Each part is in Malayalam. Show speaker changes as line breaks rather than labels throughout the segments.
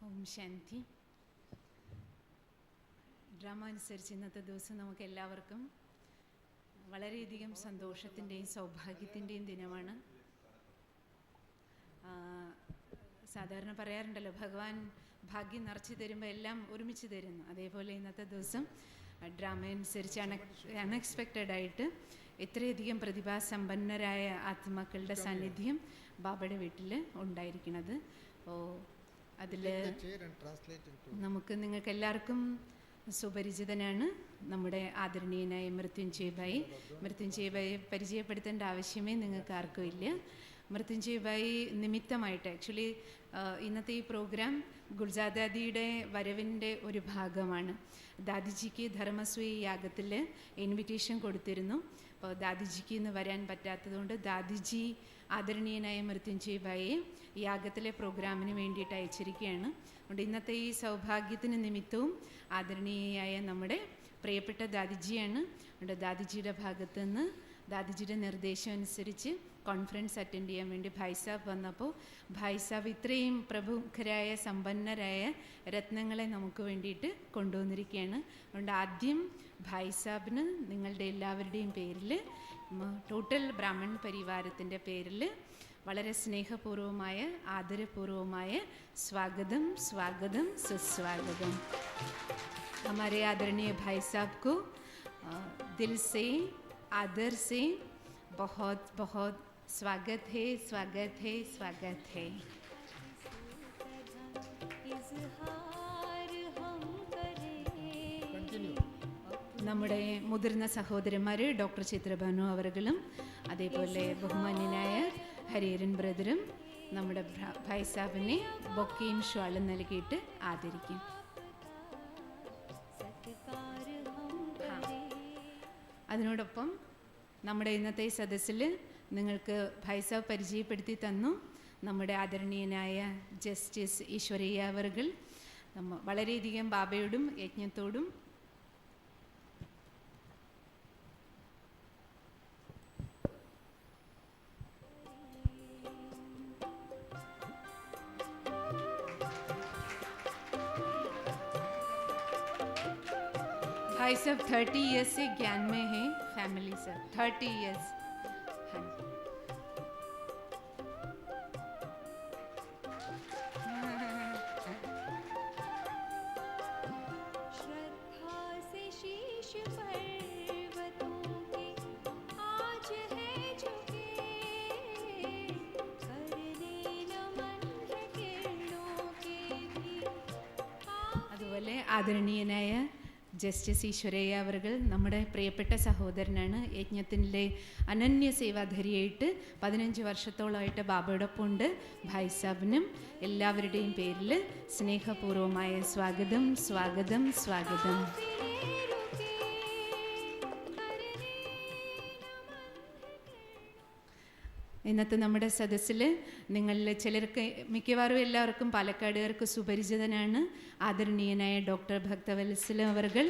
ഓം ശാന്തി. ഡ്രാമ അനുസരിച്ച് ഇന്നത്തെ ദിവസം നമുക്ക് എല്ലാവർക്കും വളരെയധികം സന്തോഷത്തിൻ്റെയും സൗഭാഗ്യത്തിൻ്റെയും ദിനമാണ്. സാധാരണ പറയാറുണ്ടല്ലോ, ഭഗവാൻ ഭാഗ്യം നിറച്ച് തരുമ്പോൾ എല്ലാം ഒരുമിച്ച് തരുന്നു. അതേപോലെ ഇന്നത്തെ ദിവസം ഡ്രാമ അനുസരിച്ച് അൺഎക്സ്പെക്റ്റഡായിട്ട് ഇത്രയധികം പ്രതിഭാസമ്പന്നരായ ആത്മാക്കളുടെ സാന്നിധ്യം ബാബയുടെ വീട്ടിൽ ഉണ്ടായിരിക്കുന്നത്. അതിൽ നമുക്ക് നിങ്ങൾക്ക് എല്ലാവർക്കും സുപരിചിതനാണ് നമ്മുടെ ആദരണീയനായ മൃത്യുഞ്ജയ് ഭായി. മൃത്യുഞ്ജയ് ഭായി പരിചയപ്പെടുത്തേണ്ട ആവശ്യമേ നിങ്ങൾക്ക് ആർക്കും ഇല്ല. മൃത്യുഞ്ജയ് ഭായി നിമിത്തമായിട്ട് ആക്ച്വലി ഇന്നത്തെ ഈ പ്രോഗ്രാം ഗുൽജാദാദിയുടെ വരവിൻ്റെ ഒരു ഭാഗമാണ്. ദാദിജിക്ക് ധർമ്മസ്വീ യാഗത്തിൽ ഇൻവിറ്റേഷൻ കൊടുത്തിരുന്നു. അപ്പോൾ ദാദിജിക്ക് ഇന്ന് വരാൻ പറ്റാത്തതുകൊണ്ട് ദാദിജി ആദരണീയനായ മൃത്യുഞ്ജയ് ഭായിയെ യാഗത്തിലെ പ്രോഗ്രാമിന് വേണ്ടിയിട്ട് അയച്ചിരിക്കുകയാണ്. അതുകൊണ്ട് ഇന്നത്തെ ഈ സൗഭാഗ്യത്തിന് നിമിത്തവും ആദരണീയയായ നമ്മുടെ പ്രിയപ്പെട്ട ദാദിജിയാണ്. അതുകൊണ്ട് ദാദിജിയുടെ ഭാഗത്തു നിന്ന് ദാദിജിയുടെ നിർദ്ദേശം അനുസരിച്ച് കോൺഫറൻസ് അറ്റൻഡ് ചെയ്യാൻ വേണ്ടി ഭായ് സാബ് വന്നപ്പോൾ ഭായ് സാബ് ഇത്രയും പ്രമുഖരായ സമ്പന്നരായ രത്നങ്ങളെ നമുക്ക് വേണ്ടിയിട്ട് കൊണ്ടുവന്നിരിക്കുകയാണ്. അതുകൊണ്ട് ആദ്യം ഭായ് സാബിന് നിങ്ങളുടെ എല്ലാവരുടെയും പേരിൽ, ടോട്ടൽ ബ്രാഹ്മൺ പരിവാരത്തിൻ്റെ പേരിൽ വളരെ സ്നേഹപൂർവമായ ആദരപൂർവമായ സ്വാഗതം സ്വാഗതം സുസ്വാഗതം. हमारे आदरणीय भाई साहब को दिल से आदर से बहुत बहुत स्वागत है, स्वागत है, स्वागत है. നമ്മുടെ മുതിർന്ന സഹോദരന്മാർ ഡോക്ടർ ചിത്രഭാനു അവர்களுം അതേപോലെ ബഹുമാന്യനായ ഹരിഹരൻ ബ്രദറും നമ്മുടെ ഭായ് സാബിനെ ബൊക്കയും ഷാളും നൽകിയിട്ട് ആദരിക്കും. അതിനോടൊപ്പം നമ്മുടെ ഇന്നത്തെ സദസ്സിൽ നിങ്ങൾക്ക് ഭായ് സാബ് പരിചയപ്പെടുത്തി തന്നു നമ്മുടെ ആദരണീയനായ ജസ്റ്റിസ് ഈശ്വരയ്യ അവർകൾ. വളരെയധികം ബാബയോടും യജ്ഞത്തോടും भाई साहब 30 ईयर्स से ज्ञान में है फैमिली सर. 30 ईयर्स. हाँ
श्रद्धा से शीश पर्वतों के आज है झुके करने नमन है किरणों के भी.
അതുപോലെ ആദരണീയനായ ജസ്റ്റിസ് ഈശ്വരയ്യ അവർകൾ നമ്മുടെ പ്രിയപ്പെട്ട സഹോദരനാണ്. യജ്ഞത്തിൻ്റെ അനന്യ സേവാധരിയായിട്ട് 15 വർഷത്തോളമായിട്ട് ബാബയോടൊപ്പം ഉണ്ട്. ഭായ് സാബിനും എല്ലാവരുടെയും പേരിൽ സ്നേഹപൂർവമായ സ്വാഗതം സ്വാഗതം സ്വാഗതം. ഇന്നത്തെ നമ്മുടെ സദസ്സിൽ നിങ്ങളിൽ ചിലർക്ക്, മിക്കവാറും എല്ലാവർക്കും പാലക്കാടുകാർക്ക് സുപരിചിതനാണ് ആദരണീയനായ ഡോക്ടർ ഭക്തവത്സല അവർകൾ.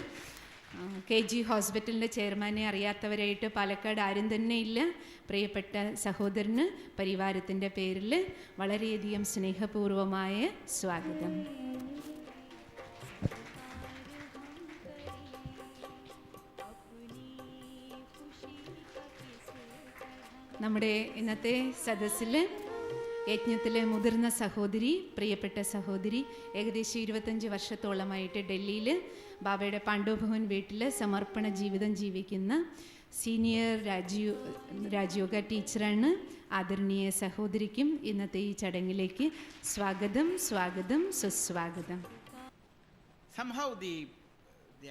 KG ഹോസ്പിറ്റലിൻ്റെ ചെയർമാനെ അറിയാത്തവരായിട്ട് പാലക്കാട് ആരും തന്നെ ഇല്ല. പ്രിയപ്പെട്ട സഹോദരന് പരിവാരത്തിൻ്റെ പേരിൽ വളരെയധികം സ്നേഹപൂർവമായ സ്വാഗതം. നമ്മുടെ ഇന്നത്തെ സദസ്സിൽ യജ്ഞത്തിലെ മുതിർന്ന സഹോദരി, പ്രിയപ്പെട്ട സഹോദരി, ഏകദേശം 25 വർഷത്തോളമായിട്ട് ഡൽഹിയിൽ ബാബയുടെ പാണ്ഡവഭവൻ വീട്ടിൽ സമർപ്പണ ജീവിതം ജീവിക്കുന്ന സീനിയർ രാജയോഗ ടീച്ചറാണ്. ആദരണീയ സഹോദരിക്കും ഇന്നത്തെ ഈ ചടങ്ങിലേക്ക് സ്വാഗതം സ്വാഗതം സുസ്വാഗതം.
Somehow the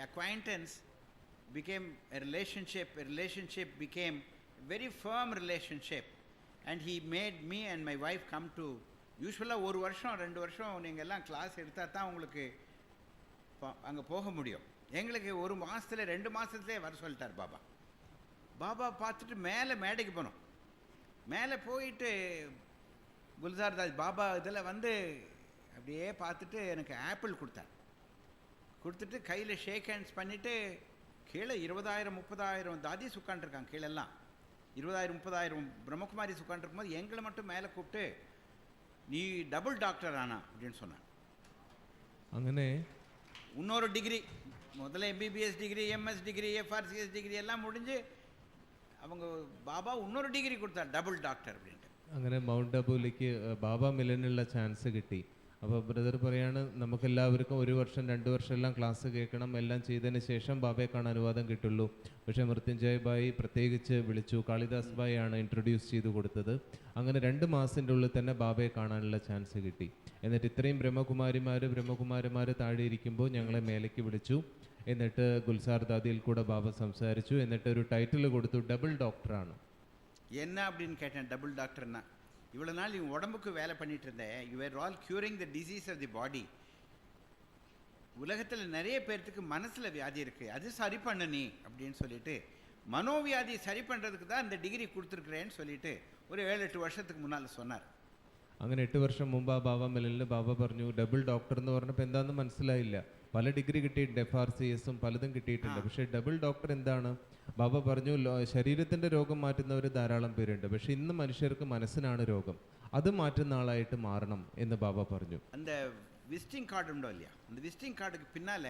acquaintance became a relationship became a very firm relationship, and he made me and my wife come to, usually ஒரு வருஷம் 2 வருஷம் நீங்கள் எல்லாம் கிளாஸ் எடுத்தால் தான் உங்களுக்கு அங்கே போக முடியும். எங்களுக்கு ஒரு மாதத்தில் 2 மாதத்துலேயே வர சொல்லிட்டார் பாபா. பாபா பார்த்துட்டு மேலே மேடைக்கு போனோம். மேலே போயிட்டு குல்சார் தாஸ் பாபா இதில் வந்து அப்படியே பார்த்துட்டு எனக்கு ஆப்பிள் கொடுத்துட்டு கையில் ஷேக் ஹேண்ட்ஸ் பண்ணிவிட்டு கீழே 20,000-30,000 தாதீஸ் உட்காந்துருக்காங்க. கீழெல்லாம் 20,000-30,000 பிரம்மகுமாரிஸ் உட்காந்துருக்கும் போது எங்களை மட்டும் மேலே கூப்பிட்டு நீ டபுள் டாக்டர் ஆனா அப்படின்னு சொன்னான்.
അങ്ങനെ
இன்னொரு டிகிரி முதல்ல MBBS degree MS degree FRCS degree எல்லாம் முடிஞ்சு அவங்க பாபா இன்னொரு டிகிரி கொடுத்தார் டபுள் டாக்டர் அப்படின்ட்டு.
അങ്ങനെ മൗണ്ട് അബുവിലേക്ക് ബാബ മിലനുള്ള ചാൻസ് കിട്ടി. അപ്പോൾ ബ്രദർ പറയാണ് നമുക്കെല്ലാവർക്കും 1 വർഷം 2 വർഷം എല്ലാം ക്ലാസ് കേൾക്കണം, എല്ലാം ചെയ്തതിന് ശേഷം ബാബയെ കാണാൻ അനുവാദം കിട്ടുള്ളൂ. പക്ഷേ മൃത്യുഞ്ജയ് ഭായി പ്രത്യേകിച്ച് വിളിച്ചു, കാളിദാസ് ഭായി ആണ് ഇൻട്രൊഡ്യൂസ് ചെയ്ത് കൊടുത്തത്. അങ്ങനെ 2 മാസത്തിൻ്റെ ഉള്ളിൽ തന്നെ ബാബയെ കാണാനുള്ള ചാൻസ് കിട്ടി. എന്നിട്ട് ഇത്രയും ബ്രഹ്മകുമാരിമാർ താഴെ ഇരിക്കുമ്പോൾ ഞങ്ങളെ മേലേക്ക് വിളിച്ചു. എന്നിട്ട് ഗുൽസാർ ദാദിയിൽ കൂടെ ബാബ സംസാരിച്ചു. എന്നിട്ട് ഒരു ടൈറ്റിൽ കൊടുത്തു, ഡബിൾ ഡോക്ടറാണ്.
என்ன அப்படின்னு கேட்டேன். டபுள் டாக்டர்னா இவ்வளோ நாள் இவன் உடம்புக்கு வேலை பண்ணிட்டு இருந்தேன், you are all curing the disease of the body. உலகத்தில் நிறைய பேர்த்துக்கு மனசில் வியாதி இருக்குது, அது சரி பண்ணு நீ அப்படின்னு சொல்லிட்டு மனோவியாதி சரி பண்ணுறதுக்கு தான் இந்த டிகிரி கொடுத்துருக்குறேன்னு சொல்லிட்டு ஒரு 7-8 வருஷத்துக்கு முன்னால் சொன்னார்.
അങ്ങനെ 8 വർഷം മുമ്പ് ആ ബാബ മിലനിൽ ബാബ പറഞ്ഞു ഡബിൾ ഡോക്ടർ എന്ന് പറഞ്ഞപ്പോൾ എന്താണെന്ന് മനസ്സിലായില്ല. പല ഡിഗ്രി കിട്ടിയിട്ടുണ്ട്, FRCSും പലതും കിട്ടിയിട്ടുണ്ട്. പക്ഷേ ഡബിൾ ഡോക്ടർ എന്താണ്? ബാബ പറഞ്ഞു ശരീരത്തിൻ്റെ രോഗം മാറ്റുന്നവർ ധാരാളം പേരുണ്ട്, പക്ഷേ ഇന്ന് മനുഷ്യർക്ക് മനസ്സിനാണ് രോഗം, അത് മാറ്റുന്ന ആളായിട്ട് മാറണം എന്ന് ബാബ പറഞ്ഞു.
அந்த விசிட்டிங் கார்டு உண்டோ இல்லையா, அந்த விசிட்டிங் கார்டுக்கு பின்னால்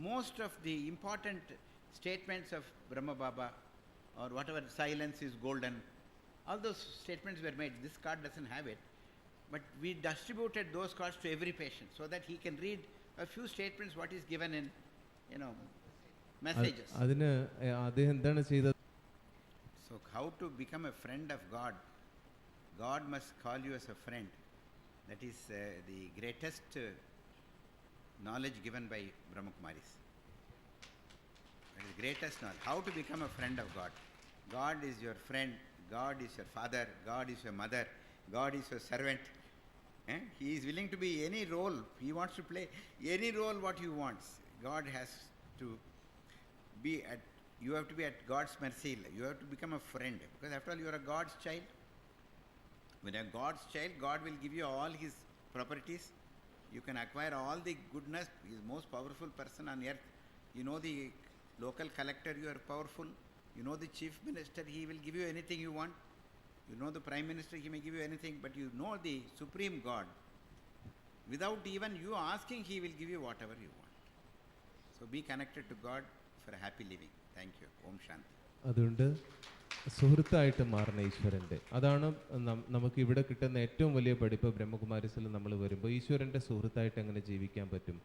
most of the important statements of Brahma Baba are whatever silence is golden, all those statements were made. This card doesn't have it, but we distributed those cards to every patient so that he can read a few statements what is given in, messages.
അതിന് അദ്ദേഹം എന്താണ് ചെയ്തത്?
So how to become a friend of God? God must call you as a friend. That is the greatest knowledge given by Brahma Kumaris. That is the greatest knowledge. How to become a friend of God? God is your friend, God is your father, God is your mother, God is your servant. He is willing to be any role, he wants to play any role what he wants. God has to be at, you have to be at God's mercy, you have to become a friend, because after all you are a God's child. When you are God's child, God will give you all his properties, you can acquire all the goodness. He is the most powerful person on earth. You know the local collector, you are powerful. You know the chief minister, he will give you anything you want. You know the prime minister, he may give you anything, but you know the supreme God. Without even you asking, he will give you whatever you want. So be connected to God for a happy living. Thank you. Om Shanti.
അതുകൊണ്ട് സുഹൃത്തായിട്ട് മാറുന്ന ഈശ്വരൻ്റെ, അതാണ് നമുക്ക് ഇവിടെ കിട്ടുന്ന ഏറ്റവും വലിയ പഠിപ്പ്. ബ്രഹ്മകുമാരീസിൽ നമ്മൾ വരുമ്പോൾ ഈശ്വരൻ്റെ സുഹൃത്തായിട്ട് എങ്ങനെ ജീവിക്കാൻ പറ്റും,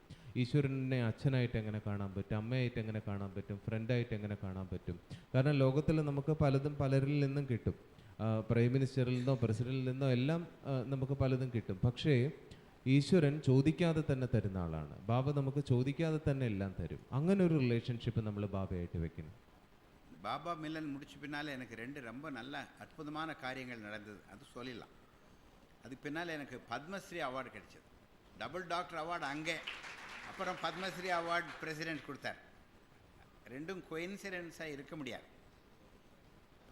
ഈശ്വരനെ അച്ഛനായിട്ട് എങ്ങനെ കാണാൻ പറ്റും, അമ്മയായിട്ട് എങ്ങനെ കാണാൻ പറ്റും, ഫ്രണ്ടായിട്ട് എങ്ങനെ കാണാൻ പറ്റും. കാരണം ലോകത്തിൽ നമുക്ക് പലതും പലരിൽ നിന്നും കിട്ടും, പ്രൈം മിനിസ്റ്ററിൽ നിന്നോ പ്രസിഡന്റിൽ നിന്നോ എല്ലാം നമുക്ക് പലതും കിട്ടും. പക്ഷേ ഈശ്വരൻ ചോദിക്കാതെ തന്നെ തരുന്ന ആളാണ്. ബാബ നമുക്ക് ചോദിക്കാതെ തന്നെ എല്ലാം തരും. അങ്ങനെ ഒരു റിലേഷൻഷിപ്പ് നമ്മൾ ബാബയായിട്ട് വെക്കണം.
பாபா மில்லன் முடிச்ச பின்னால் எனக்கு 2 ரொம்ப நல்ல அற்புதமான காரியங்கள் நடந்தது, அது சொல்லிடலாம். அதுக்கு பின்னால் எனக்கு பத்மஸ்ரீ அவார்டு கிடைச்சது. டபுள் டாக்டர் அவார்டு அங்கே, அப்புறம் பத்மஸ்ரீ அவார்டு பிரசிடென்ட் கொடுத்தார். ரெண்டும் கோயின்சிடென்ஸாக இருக்க முடியாது.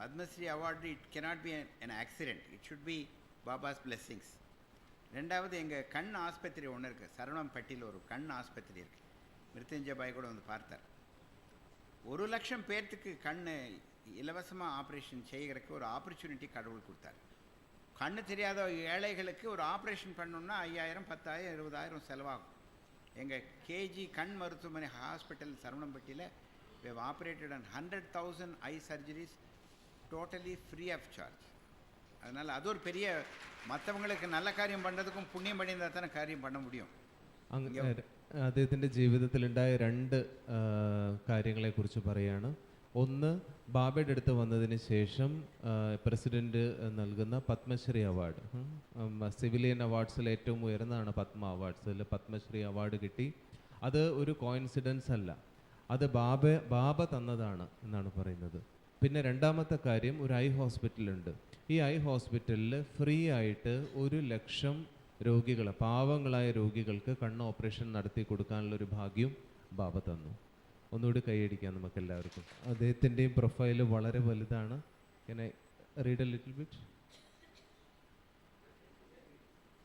Padmashri award it cannot be an accident, it should be Baba's blessings. ரெண்டாவது எங்கள் கண் ஆஸ்பத்திரி ஒன்று இருக்குது, சரவணம்பட்டியில் ஒரு கண் ஆஸ்பத்திரி இருக்குது. மிருத்யுஞ்சய பாய் கூட வந்து பார்த்தார். 1 லட்சம் பேர்த்துக்கு கண் இலவசமாக ஆப்ரேஷன் செய்கிறதுக்கு ஒரு ஆப்பர்ச்சுனிட்டி கடவுள் கொடுத்தார். கண்ணு தெரியாத ஏழைகளுக்கு ஒரு ஆப்ரேஷன் பண்ணணுன்னா 5000, 10,000, 20,000 செலவாகும். எங்கள் கேஜி கண் மருத்துவமனை hospital சரவணம்பட்டியில் we have operated on 100,000 eye surgeries totally free of charge. அதனால் அது ஒரு பெரிய, மற்றவங்களுக்கு நல்ல காரியம் பண்ணுறதுக்கும் புண்ணியம் பண்ணியிருந்தால் தானே காரியம் பண்ண முடியும்.
അദ്ദേഹത്തിൻ്റെ ജീവിതത്തിലുണ്ടായ 2 കാര്യങ്ങളെക്കുറിച്ച് പറയാണ്. ഒന്ന്, ബാബയുടെ അടുത്ത് വന്നതിന് ശേഷം പ്രസിഡന്റ് നൽകുന്ന പത്മശ്രീ അവാർഡ്, സിവിലിയൻ അവാർഡ്സിൽ ഏറ്റവും ഉയർന്നതാണ് പത്മ അവാർഡ്സ്. അതിൽ പത്മശ്രീ അവാർഡ് കിട്ടി. അത് ഒരു കോയിൻസിഡൻസ് അല്ല, അത് ബാബ തന്നതാണ് എന്നാണ് പറയുന്നത്. പിന്നെ രണ്ടാമത്തെ കാര്യം, ഒരു ഐ ഹോസ്പിറ്റലുണ്ട്. ഈ ഐ ഹോസ്പിറ്റലിൽ ഫ്രീ ആയിട്ട് 1 ലക്ഷം രോഗികൾ, പാവങ്ങളായ രോഗികൾക്ക് കണ്ണ് ഓപ്പറേഷൻ നടത്തി കൊടുക്കാനുള്ളൊരു ഭാഗ്യം ബാബ തന്നു. ഒന്നുകൂടി കൈയടിക്കാം നമുക്ക് എല്ലാവർക്കും. അദ്ദേഹത്തിൻ്റെയും പ്രൊഫൈല് വളരെ വലുതാണ്. Can I read a little bit?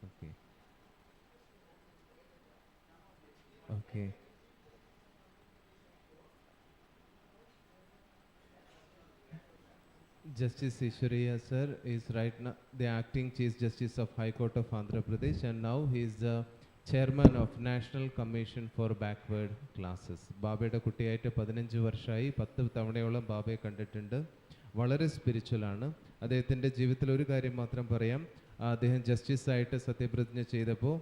Okay. Okay. Justice Ishwariya sir is right now the acting Chief Justice of High Court of Andhra Pradesh, and now he is the chairman of national commission for backward classes. ബാബയുടെ കുട്ടിയായിട്ട് 15 വർഷമായി. 10 തവണയോളം ബാബയെ കണ്ടിട്ടുണ്ട്. വളരെ സ്പിരിച്വലാണ്. അദ്ദേഹത്തിൻ്റെ ജീവിതത്തിൽ ഒരു കാര്യം മാത്രം പറയാം. അദ്ദേഹം ജസ്റ്റിസായിട്ട് സത്യപ്രതിജ്ഞ ചെയ്തപ്പോൾ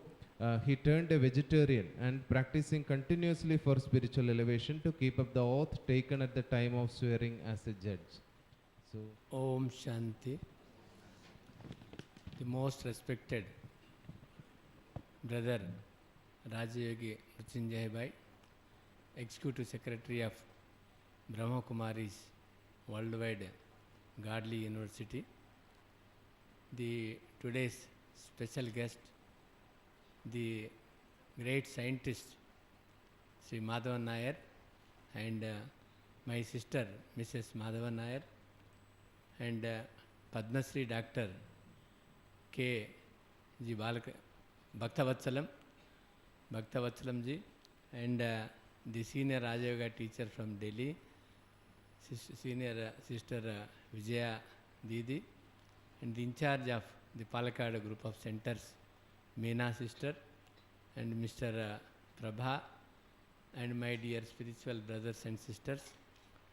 he turned a vegetarian and practicing continuously for spiritual elevation to keep up the oath taken at the time of swearing as a judge. So
Om Shanti. The most respected brother Rajayogi Mrityunjay Bhai, Executive Secretary of Brahma Kumaris Worldwide Godly University, the today's special guest, the great scientist Sri Madhavan Nair, and my sister Mrs. Madhavan Nair, and Padma Shri Dr. K. G. Bhaktavatsalam Ji, and the senior Raja Yoga teacher from Delhi, senior sister Vijaya Didi, and the in charge of the Palakkad group of centers, Meena sister, and Mr. Prabha, and my dear spiritual brothers and sisters,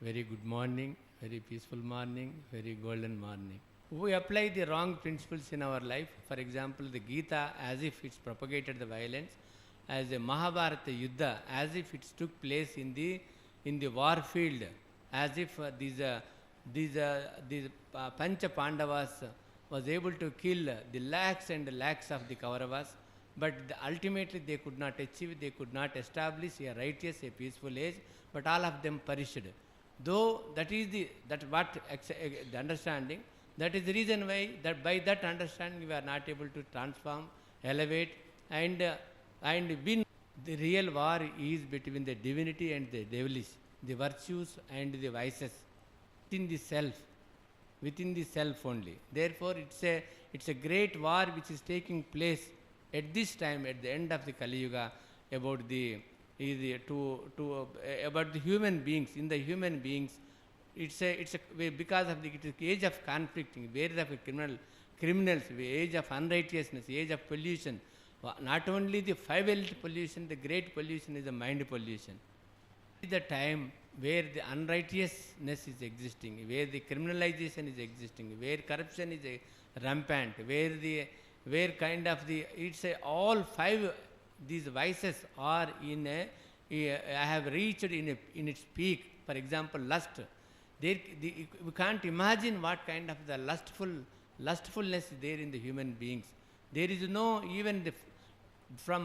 very good morning, very peaceful morning, very golden morning. We apply the wrong principles in our life. For example, the Gita, as if it's propagated the violence, as a Mahabharata Yuddha, as if it took place in the war field, as if these Pancha Pandavas was able to kill the lakhs and lakhs of the Kauravas, but ultimately they could not achieve, they could not establish a righteous, a peaceful age, but all of them perished. Though that is the understanding, that is the reason why that by that understanding we are not able to transform, elevate, and win. The real war is between the divinity and the devilish, the virtues and the vices within the self only. Therefore, it's a great war which is taking place at this time, at the end of the Kali Yuga, about about the human beings. In the human beings, because of the age of conflict, age of criminals, age of unrighteousness, age of pollution. Not only the five-element pollution, the great pollution is the mind pollution. The time where the unrighteousness is existing, where the criminalization is existing, where corruption is rampant, where kind of all five these vices are I have reached in its peak. For example, lust. We can't imagine what kind of the lustfulness is there in the human beings. There is no even from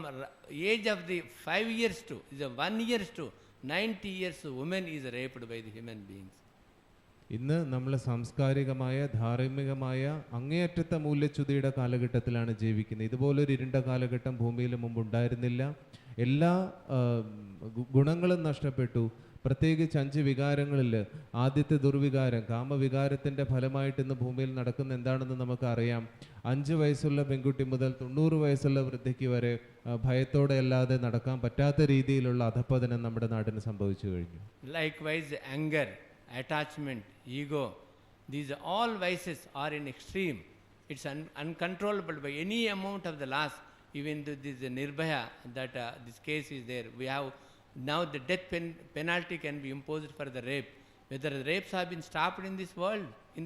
age of the 5 years to 1 years to 90 years, woman is raped by the human beings.
ഇന്ന് നമ്മൾ സാംസ്കാരികമായ ധാർമ്മികമായ അങ്ങേയറ്റത്തെ മൂല്യച്യുതിയുടെ കാലഘട്ടത്തിലാണ് ജീവിക്കുന്നത്. ഇതുപോലൊരു ഇരുണ്ട കാലഘട്ടം ഭൂമിയിൽ മുമ്പ് ഉണ്ടായിരുന്നില്ല. എല്ലാ ഗുണങ്ങളും നഷ്ടപ്പെട്ടു. പ്രത്യേകിച്ച് 5 വികാരങ്ങളിൽ ആദ്യത്തെ ദുർവികാരം കാമവികാരത്തിൻ്റെ ഫലമായിട്ട് ഇന്ന് ഭൂമിയിൽ നടക്കുന്ന എന്താണെന്ന് നമുക്കറിയാം. 5 വയസ്സുള്ള പെൺകുട്ടി മുതൽ 90 വയസ്സുള്ള വൃദ്ധയ്ക്ക് വരെ ഭയത്തോടെ അല്ലാതെ നടക്കാൻ പറ്റാത്ത രീതിയിലുള്ള അധപ്പതനം നമ്മുടെ നാടിന് സംഭവിച്ചു കഴിഞ്ഞു.
Likewise, anger, attachment, ego, these all vices are in extreme. It's uncontrollable by any amount of the laws. Even this Nirbhaya, that this case is there. We have now the death penalty can be imposed for the rape. Whether the rapes have been stopped in this world, in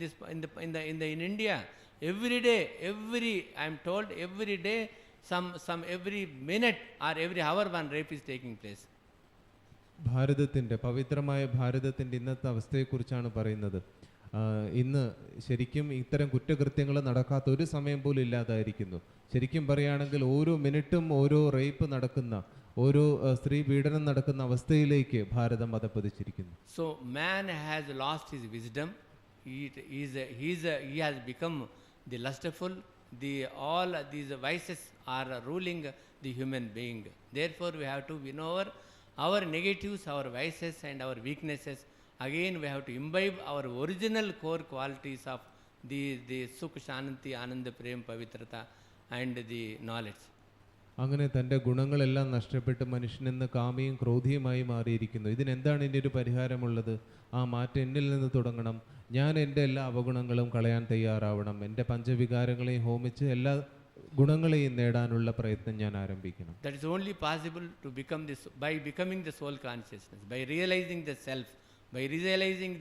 India, every day, I am told every day, every minute or every hour one rape is taking place.
ഭാരതത്തിൻ്റെ പവിത്രമായ ഭാരതത്തിൻ്റെ ഇന്നത്തെ അവസ്ഥയെക്കുറിച്ചാണ് പറയുന്നത്. ഇന്ന് ശരിക്കും ഇത്തരം കുറ്റകൃത്യങ്ങൾ നടക്കാത്ത ഒരു സമയം പോലും ഇല്ലാതായിരിക്കുന്നു. ശരിക്കും പറയുകയാണെങ്കിൽ ഓരോ മിനിറ്റും ഓരോ റേപ്പ് നടക്കുന്ന, ഓരോ സ്ത്രീ പീഡനം നടക്കുന്ന അവസ്ഥയിലേക്ക് ഭാരതം അധപ്പതിച്ചിരിക്കുന്നു.
So man has lost his wisdom. He has become the lustful. All these vices are ruling the human being. Therefore, we have to win over our negatives, our vices and our weaknesses. Again, we have to imbibe our original core qualities of the Sukh, Shanti, Ananda, Prem, Pavitrata and the knowledge.
അങ്ങനെ തൻ്റെ ഗുണങ്ങളെല്ലാം നഷ്ടപ്പെട്ട് മനുഷ്യനെന്ന് കാമിയും ക്രോധിയുമായി മാറിയിരിക്കുന്നു. ഇതിനെന്താണ് ഇനി ഒരു പരിഹാരമുള്ളത്? ആ മാറ്റം എന്നിൽ നിന്ന് തുടങ്ങണം. ഞാൻ എൻ്റെ എല്ലാ അവഗുണങ്ങളും കളയാൻ തയ്യാറാവണം. എൻ്റെ പഞ്ചവികാരങ്ങളെയും ഹോമിച്ച് എല്ലാ ഗുണങ്ങളെയും നേടാനുള്ള പ്രയത്നം ഞാൻ ആരംഭിക്കണം.
That is only possible to become this by becoming the soul consciousness, by realizing the self, by realizing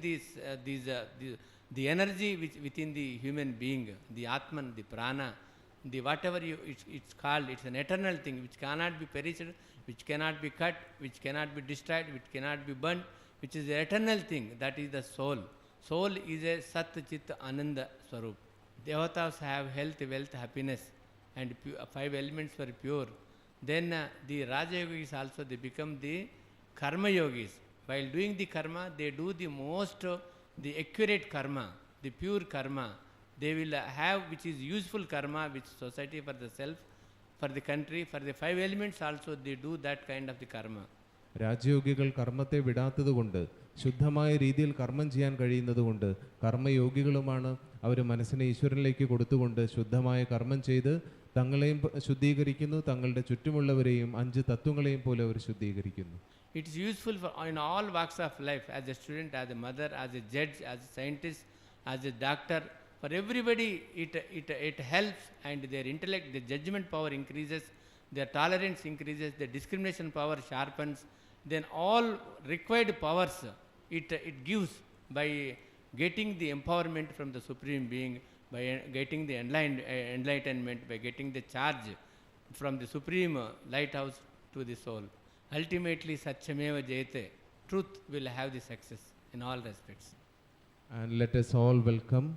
the energy which within the human being, the Atman, the prana, the whatever it's called, it's an eternal thing which cannot be perished, which cannot be cut, which cannot be destroyed, which cannot be burnt, which is the eternal thing. That is the soul. Soul is a Sat Chit Ananda Swarup. Devatas have health, wealth, happiness, and five elements were pure. Then the Raja Yogis also, they become the Karma Yogis. While doing the karma, they do the most, the accurate karma, the pure karma. They will have which is useful karma, which society, for the self, for the country, for the five elements also, they do that kind of the karma.
രാജയോഗികൾ കർമ്മത്തെ വിടാത്തതുകൊണ്ട്, ശുദ്ധമായ രീതിയിൽ കർമ്മം ചെയ്യാൻ കഴിയുന്നതുകൊണ്ട് കർമ്മയോഗികളുമാണ്. അവർ മനസ്സിനെ ഈശ്വരനിലേക്ക് കൊടുത്തുകൊണ്ട് ശുദ്ധമായ കർമ്മം ചെയ്ത് തങ്ങളെയും ശുദ്ധീകരിക്കുന്നു, തങ്ങളുടെ ചുറ്റുമുള്ളവരെയും 5 തത്വങ്ങളെയും പോലെ അവർ ശുദ്ധീകരിക്കുന്നു.
It is useful for in all walks of life, as a student, as a mother, as a judge, as a scientist, as a doctor. For everybody, it helps, and their intellect, their judgment power increases, their tolerance increases, their discrimination power sharpens. Then all required powers it gives by getting the empowerment from the Supreme Being, by getting the enlightenment, by getting the charge from the Supreme Lighthouse to the soul. Ultimately, Satyameva Jayate, truth will have the success in all respects.
And let us all welcome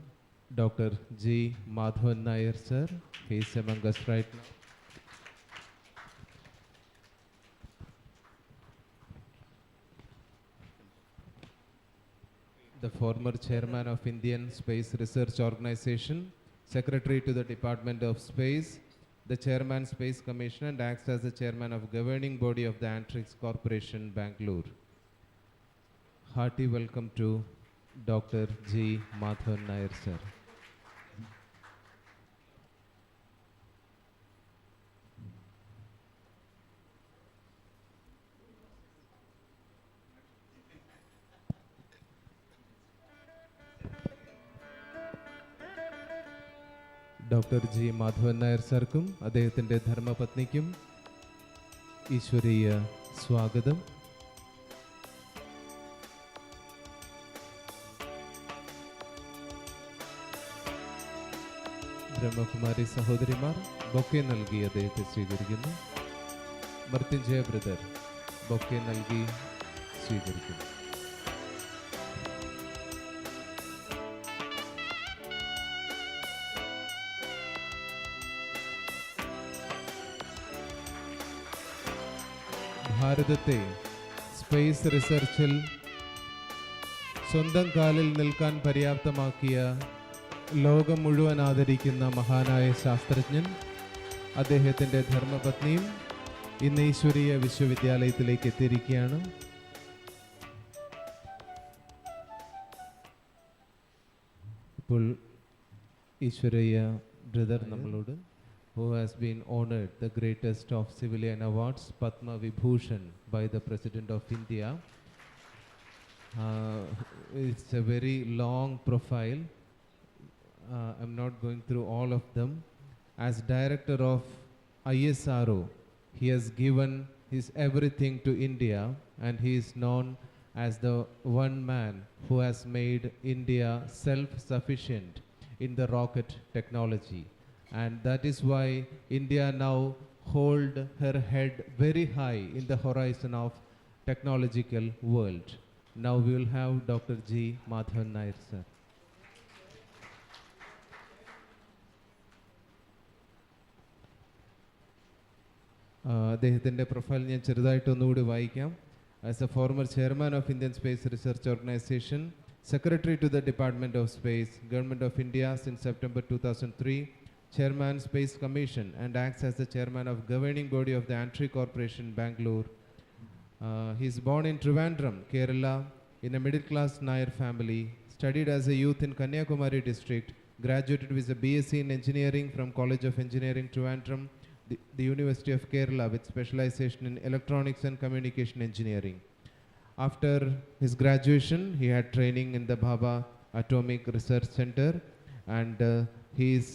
Dr. G. Madhavan Nair sir. He is among us right now. The former chairman of Indian Space Research Organization, secretary to the Department of Space, the chairman Space Commission, and acts as the chairman of governing body of the Antrix Corporation, Bangalore. Hearty welcome to Dr. G. Madhavan Nair sir. Doctor G Madhavan Nair സർക്കും അദ്ദേഹത്തിൻ്റെ ധർമ്മപത്നിക്കും ഈശ്വരീയ സ്വാഗതം. ബ്രഹ്മകുമാരി സഹോദരിമാർ ബൊക്കെ നൽകി അദ്ദേഹത്തെ സ്വീകരിക്കുന്നു. മർത്യഞ്ജയ ബ്രദർ ബൊക്കെ നൽകി സ്വീകരിക്കുന്നു. ഭാരതത്തെ സ്പേസ് റിസർച്ചിൽ സ്വന്തം കാലിൽ നിൽക്കാൻ പര്യാപ്തമാക്കിയ, ലോകം മുഴുവൻ ആദരിക്കുന്ന മഹാനായ ശാസ്ത്രജ്ഞൻ, അദ്ദേഹത്തിൻ്റെ ധർമ്മപത്നിയും ഇന്ന് ഈശ്വരീയ വിശ്വവിദ്യാലയത്തിലേക്ക് എത്തിയിരിക്കുകയാണ്. ഇപ്പോൾ ഈശ്വരീയ ബ്രദർ നമ്മളോട്, who has been honored the greatest of civilian awards, Padma Vibhushan, by the President of India. It's a very long profile. I'm not going through all of them. As director of ISRO, he has given his everything to India, and he is known as the one man who has made India self-sufficient in the rocket technology. And that is why India now hold her head very high in the horizon of technological world. Now we will have Dr. G. Madhavan Nair sir. അദ്ദേഹത്തിൻ്റെ പ്രൊഫൈൽ ഞാൻ ചെറുതായിട്ടൊന്നുകൂടി വായിക്കാം. As a former chairman of Indian Space Research Organization, secretary to the Department of Space, Government of India since September 2003, Chairman Space Commission, and acts as the chairman of governing body of the Antri Corporation, Bangalore. He is born in Trivandrum, Kerala, in a middle class Nair family, studied as a youth in Kanyakumari district, graduated with a BSc in engineering from College of Engineering, Trivandrum, the University of Kerala, with specialization in electronics and communication engineering. After his graduation, he had training in the Bhabha Atomic Research Center, and he is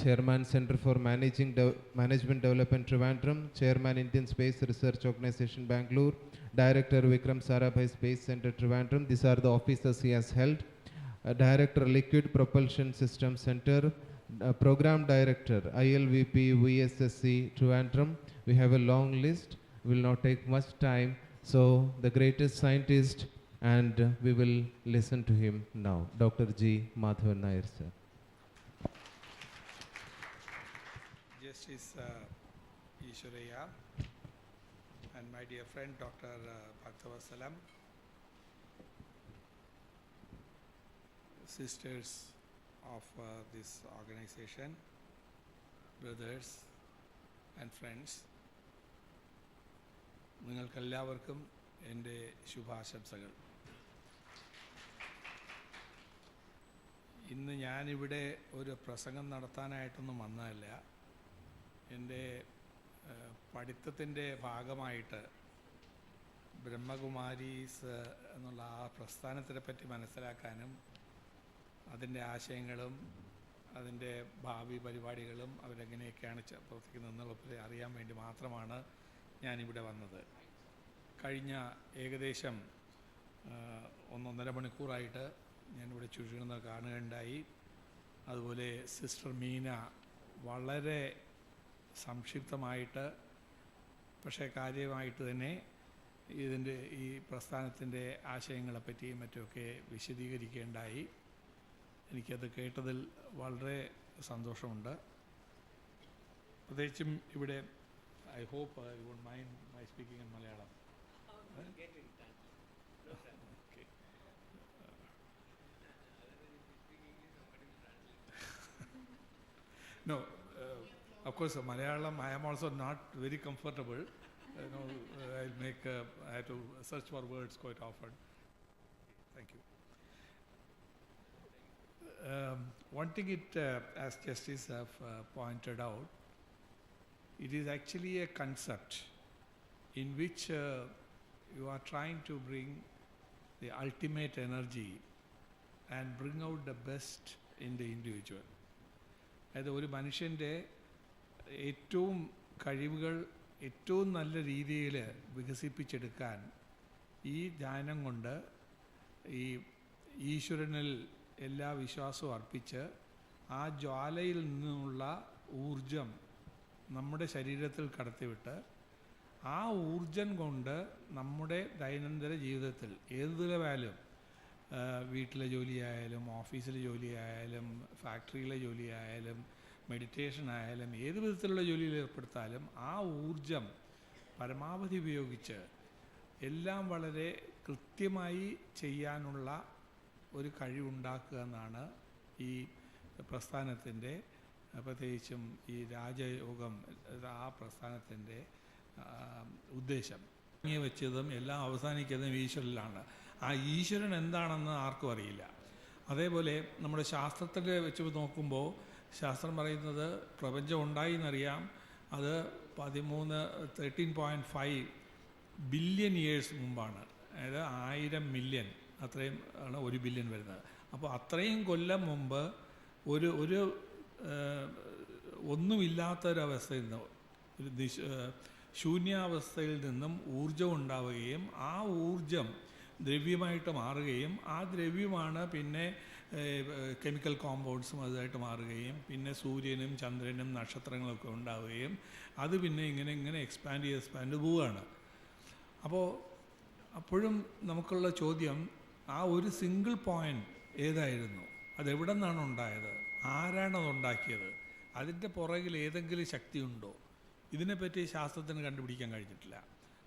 Chairman Center for Management Development Trivandrum, Chairman Indian Space Research Organization Bangalore, Director Vikram Sarabhai Space Center Trivandrum. These are the officers he has held. Director Liquid Propulsion System Center, Program Director ILVP VSSC Trivandrum. We have a long list, will not take much time. So the greatest scientist, and we will listen to him now. Dr. G. Madhavan Nair, sir.
Justice Ishwaraya and my dear friend Dr. Bhaktavasalam, sisters of this organization, brothers and friends, നിങ്ങൾക്കെല്ലാവർക്കും എൻ്റെ ശുഭാശംസകൾ. ഇന്ന് ഞാനിവിടെ ഒരു പ്രസംഗം നടത്താനായിട്ടൊന്നും വന്നതല്ല. എൻ്റെ പഠിത്തത്തിൻ്റെ ഭാഗമായിട്ട് ബ്രഹ്മകുമാരീസ് എന്നുള്ള ആ പ്രസ്ഥാനത്തിനെ പറ്റി മനസ്സിലാക്കാനും അതിൻ്റെ ആശയങ്ങളും അതിൻ്റെ ഭാവി പരിപാടികളും അവരെങ്ങനെയൊക്കെയാണ് പ്രവർത്തിക്കുന്നതെന്നുള്ളത് അറിയാൻ വേണ്ടി മാത്രമാണ് ഞാനിവിടെ വന്നത്. കഴിഞ്ഞ ഏകദേശം 1.5 മണിക്കൂറായിട്ട് ഞാനിവിടെ ചുരുങ്ങുന്നത് കാണുകയുണ്ടായി. അതുപോലെ സിസ്റ്റർ മീന വളരെ സംക്ഷിപ്തമായിട്ട് പക്ഷേ കാര്യമായിട്ട് തന്നെ ഇതിൻ്റെ ഈ പ്രസ്ഥാനത്തിൻ്റെ ആശയങ്ങളെപ്പറ്റിയും മറ്റുമൊക്കെ വിശദീകരിക്കുകയുണ്ടായി. എനിക്കത് കേട്ടതിൽ വളരെ സന്തോഷമുണ്ട്. പ്രത്യേകിച്ചും ഇവിടെ I hope you won't mind my speaking in Malayalam. Okay. No, of course, Malayalam I am also not very comfortable. I have to search for words quite often. Thank you. One thing as Justice have pointed out, it is actually a concept in which you are trying to bring the ultimate energy and bring out the best in the individual. അതായത് ഒരു മനുഷ്യൻ്റെ ഏറ്റവും കഴിവുകൾ ഏറ്റവും നല്ല രീതിയിൽ വികസിപ്പിച്ചെടുക്കാൻ ഈ ധ്യാനം കൊണ്ട് ഈ ഈശ്വരനിൽ എല്ലാ വിശ്വാസവും അർപ്പിച്ച് ആ ജ്വാലയിൽ നിന്നുള്ള ഊർജം നമ്മുടെ ശരീരത്തിൽ കടത്തിവിട്ട് ആ ഊർജം കൊണ്ട് നമ്മുടെ ദൈനംദിന ജീവിതത്തിൽ ഏതിലായാലും വീട്ടിലെ ജോലിയായാലും ഓഫീസിലെ ജോലിയായാലും ഫാക്ടറിയിലെ ജോലിയായാലും മെഡിറ്റേഷൻ ആയാലും ഏത് വിധത്തിലുള്ള ജോലിയിൽ ഏർപ്പെടുത്താലും ആ ഊർജം പരമാവധി ഉപയോഗിച്ച് എല്ലാം വളരെ കൃത്യമായി ചെയ്യാനുള്ള ഒരു കഴിവുണ്ടാക്കുക എന്നാണ് ഈ പ്രസ്ഥാനത്തിൻ്റെ പ്രത്യേകിച്ചും ഈ രാജയോഗം ആ പ്രസ്ഥാനത്തിൻ്റെ ഉദ്ദേശം. വെച്ചതും എല്ലാം അവസാനിക്കുന്നതും ഈശ്വരനിലാണ്. ആ ഈശ്വരൻ എന്താണെന്ന് ആർക്കും അറിയില്ല. അതേപോലെ നമ്മുടെ ശാസ്ത്രത്തിൽ വെച്ച് നോക്കുമ്പോൾ ശാസ്ത്രം പറയുന്നത് പ്രപഞ്ചം ഉണ്ടായി എന്നറിയാം. അത് 13.5 ബില്യൺ ഇയേഴ്സ് മുമ്പാണ്. അതായത് 1000 മില്യൺ, അത്രയും ആണ് 1 ബില്യൺ വരുന്നത്. അപ്പോൾ അത്രയും കൊല്ലം മുമ്പ് ഒരു ഒന്നുമില്ലാത്തൊരവസ്ഥയിൽ നിന്ന് ഒരു ശൂന്യാവസ്ഥയിൽ നിന്നും ഊർജം ഉണ്ടാവുകയും ആ ഊർജം ദ്രവ്യമായിട്ട് മാറുകയും ആ ദ്രവ്യമാണ് പിന്നെ കെമിക്കൽ കോമ്പൗണ്ട്സും അതുമായിട്ട് മാറുകയും പിന്നെ സൂര്യനും ചന്ദ്രനും നക്ഷത്രങ്ങളൊക്കെ ഉണ്ടാവുകയും അത് പിന്നെ ഇങ്ങനെ എക്സ്പാൻഡ് പോവുകയാണ്. അപ്പോഴും നമുക്കുള്ള ചോദ്യം, ആ ഒരു സിംഗിൾ പോയിൻ്റ് ഏതായിരുന്നു? അതെവിടെ നിന്നാണ് ഉണ്ടായത്? ആരാണതുണ്ടാക്കിയത്? അതിൻ്റെ പുറകിൽ ഏതെങ്കിലും ശക്തിയുണ്ടോ? ഇതിനെപ്പറ്റി ശാസ്ത്രത്തിന് കണ്ടുപിടിക്കാൻ കഴിഞ്ഞിട്ടില്ല.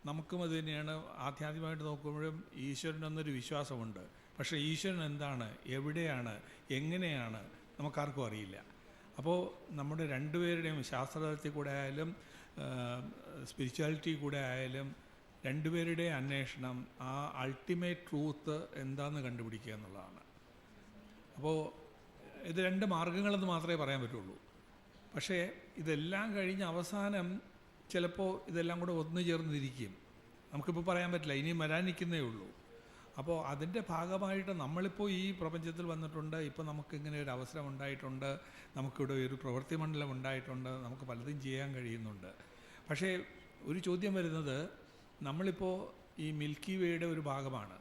നമുക്കും അത് തന്നെയാണ്. ആധ്യാത്മികമായിട്ട് നോക്കുമ്പോഴും ഈശ്വരൻ എന്നൊരു വിശ്വാസമുണ്ട്. പക്ഷേ ഈശ്വരൻ എന്താണ്, എവിടെയാണ്, എങ്ങനെയാണ് നമുക്കാർക്കും അറിയില്ല. അപ്പോൾ നമ്മുടെ രണ്ടുപേരുടെയും ശാസ്ത്രത്തിൽ കൂടെ ആയാലും സ്പിരിച്വാലിറ്റി കൂടെ ആയാലും രണ്ടുപേരുടെ അന്വേഷണം ആ അൾട്ടിമേറ്റ് ട്രൂത്ത് എന്താണെന്ന് കണ്ടുപിടിക്കുക എന്നുള്ളതാണ്. അപ്പോൾ ഇത് രണ്ട് മാർഗങ്ങളെന്ന് മാത്രമേ പറയാൻ പറ്റുള്ളൂ. പക്ഷേ ഇതെല്ലാം കഴിഞ്ഞ് അവസാനം ചിലപ്പോൾ ഇതെല്ലാം കൂടെ ഒന്നു ചേർന്നിരിക്കും. നമുക്കിപ്പോൾ പറയാൻ പറ്റില്ല, ഇനിയും വരാനിരിക്കുന്നേ ഉള്ളൂ. അപ്പോൾ അതിൻ്റെ ഭാഗമായിട്ട് നമ്മളിപ്പോൾ ഈ പ്രപഞ്ചത്തിൽ വന്നിട്ടുണ്ട്. ഇപ്പോൾ നമുക്കിങ്ങനെ ഒരു അവസരം ഉണ്ടായിട്ടുണ്ട്, നമുക്കിവിടെ ഒരു പ്രവൃത്തി മണ്ഡലം ഉണ്ടായിട്ടുണ്ട്, നമുക്ക് പലതും ചെയ്യാൻ കഴിയുന്നുണ്ട്. പക്ഷേ ഒരു ചോദ്യം വരുന്നത്, നമ്മളിപ്പോൾ ഈ മിൽക്കി വേയുടെ ഒരു ഭാഗമാണ്.